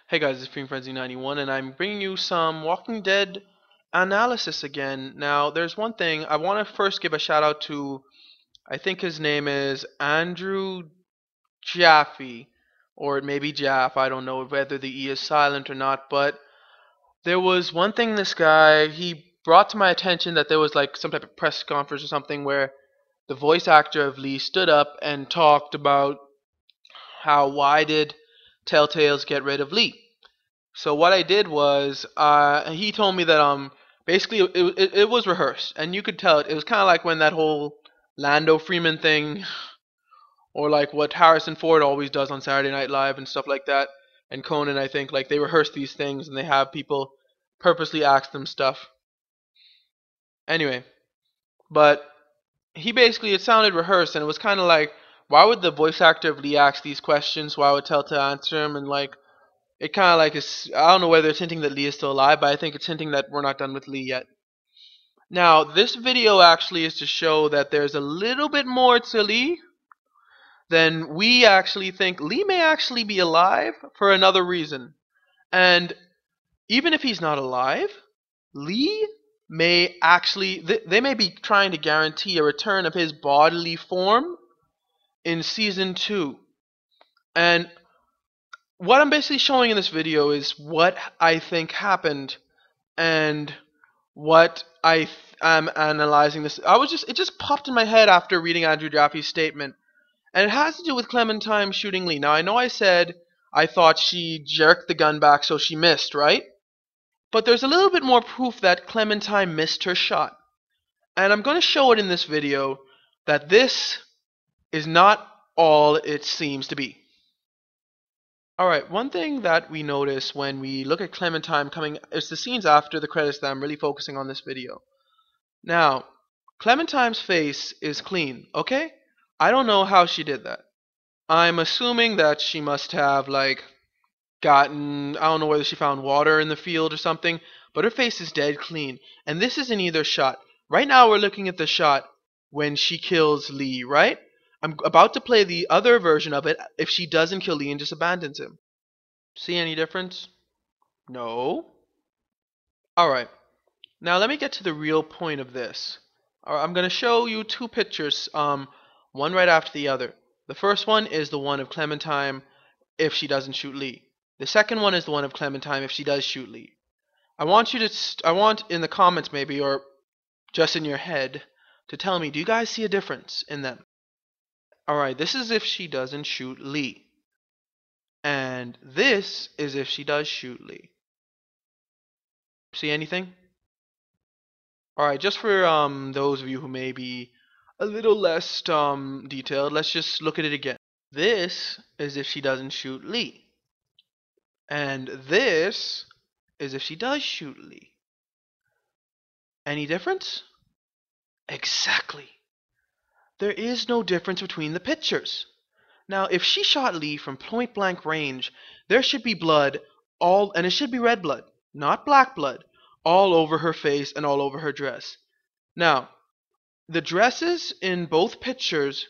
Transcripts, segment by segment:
Hey guys, it's FreeFrenzy91 and I'm bringing you some Walking Dead analysis again. Now, there's one thing I want to first give a shout out to. I think his name is Andrew Jaffe, or it may be Jaff. I don't know whether the E is silent or not, but there was one thing this guy, he brought to my attention that there was like some type of press conference or something where the voice actor of Lee stood up and talked about why did Telltales get rid of Lee. So what I did was, he told me that basically it was rehearsed, and you could tell it. It was kind of like when that whole Lando Freeman thing, or like what Harrison Ford always does on Saturday Night Live and stuff like that, and Conan. I think like they rehearse these things and they have people purposely ask them stuff. Anyway, but he basically it sounded rehearsed, and it was kind of like, why would the voice actor of Lee ask these questions? Why would Telltale answer him? And like it kind of like is, I don't know whether it's hinting that Lee is still alive, but I think it's hinting that we're not done with Lee yet. Now, this video actually is to show that there's a little bit more to Lee than we actually think. Lee may actually be alive for another reason. And even if he's not alive, Lee may actually, they may be trying to guarantee a return of his bodily form in Season 2. And what I'm basically showing in this video is what I think happened and what am analyzing this. It just popped in my head after reading Andrew Jaffe's statement, and it has to do with Clementine shooting Lee. Now I know I said I thought she jerked the gun back so she missed, right? But there's a little bit more proof that Clementine missed her shot, and I'm going to show it in this video that this is not all it seems to be. Alright, one thing that we notice when we look at Clementine coming is the scenes after the credits that I'm really focusing on this video. Now, Clementine's face is clean, okay? I don't know how she did that. I'm assuming that she must have, like, gotten, I don't know whether she found water in the field or something, but her face is dead clean. And this is in either shot. Right now we're looking at the shot when she kills Lee, right? I'm about to play the other version of it if she doesn't kill Lee and just abandons him. See any difference? No. Alright. Now let me get to the real point of this. I'm going to show you two pictures, one right after the other. The first one is the one of Clementine if she doesn't shoot Lee. The second one is the one of Clementine if she does shoot Lee. I want in the comments maybe, or just in your head, to tell me, do you guys see a difference in them? Alright, this is if she doesn't shoot Lee. And this is if she does shoot Lee. See anything? Alright, just for those of you who may be a little less detailed, let's just look at it again. This is if she doesn't shoot Lee. And this is if she does shoot Lee. Any difference? Exactly. There is no difference between the pictures. Now, if she shot Lee from point blank range, there should be blood and it should be red blood, not black blood, all over her face and all over her dress. Now, the dresses in both pictures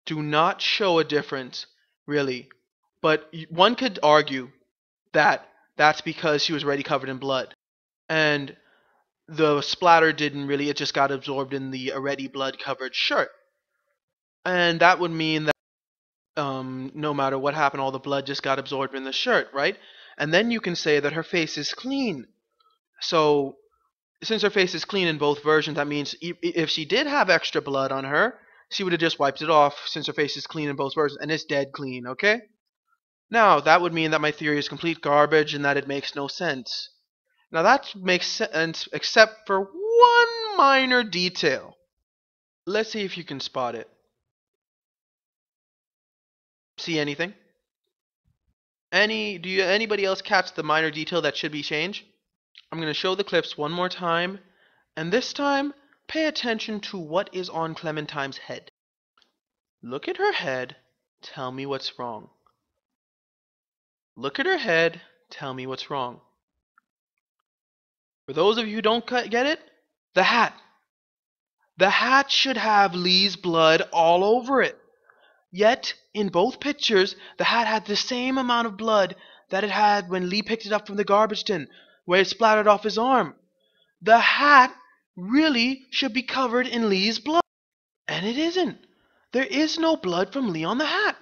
do not show a difference, really, but one could argue that that's because she was already covered in blood, and the splatter didn't really, it just got absorbed in the already blood-covered shirt. And that would mean that no matter what happened, all the blood just got absorbed in the shirt, right? And then you can say that her face is clean. So, since her face is clean in both versions, that means if she did have extra blood on her, she would have just wiped it off since her face is clean in both versions, and it's dead clean, okay? Now, that would mean that my theory is complete garbage and that it makes no sense. Now, that makes sense except for one minor detail. Let's see if you can spot it. See anything? Anybody else catch the minor detail that should be changed? I'm going to show the clips one more time, and this time pay attention to what is on Clementine's head. Look at her head, tell me what's wrong. Look at her head, tell me what's wrong. For those of you who don't get it, the hat. The hat should have Lee's blood all over it. Yet, in both pictures, the hat had the same amount of blood that it had when Lee picked it up from the garbage tin, where it splattered off his arm. The hat really should be covered in Lee's blood. And it isn't. There is no blood from Lee on the hat,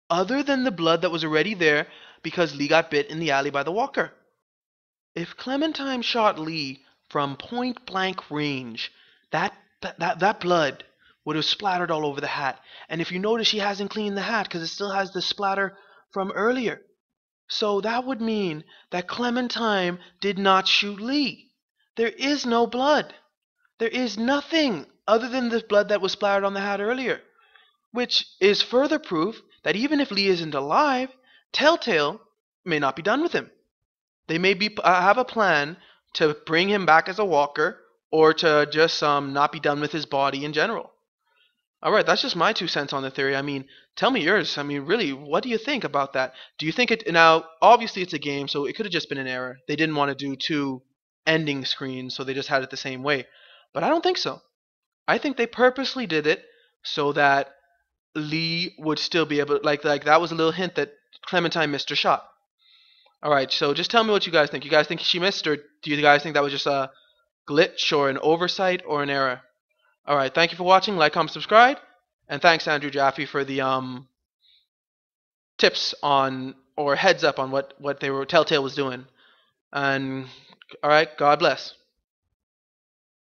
other than the blood that was already there because Lee got bit in the alley by the walker. If Clementine shot Lee from point blank range, that blood would have splattered all over the hat. And if you notice, she hasn't cleaned the hat because it still has the splatter from earlier. So that would mean that Clementine did not shoot Lee. There is no blood. There is nothing other than the blood that was splattered on the hat earlier, which is further proof that even if Lee isn't alive, Telltale may not be done with him. They may have a plan to bring him back as a walker, or to just not be done with his body in general. Alright, that's just my 2 cents on the theory. I mean, tell me yours. I mean, really, what do you think about that? Do you think it... Now, obviously it's a game, so it could have just been an error. They didn't want to do 2 ending screens, so they just had it the same way. But I don't think so. I think they purposely did it so that Lee would still be able... Like that was a little hint that Clementine missed her shot. Alright, so just tell me what you guys think. You guys think she missed, or do you guys think that was just a glitch or an oversight or an error? Alright, thank you for watching. Like, comment, subscribe. And thanks, Andrew Jaffe, for the tips on, or heads up on what Telltale was doing. And alright, God bless.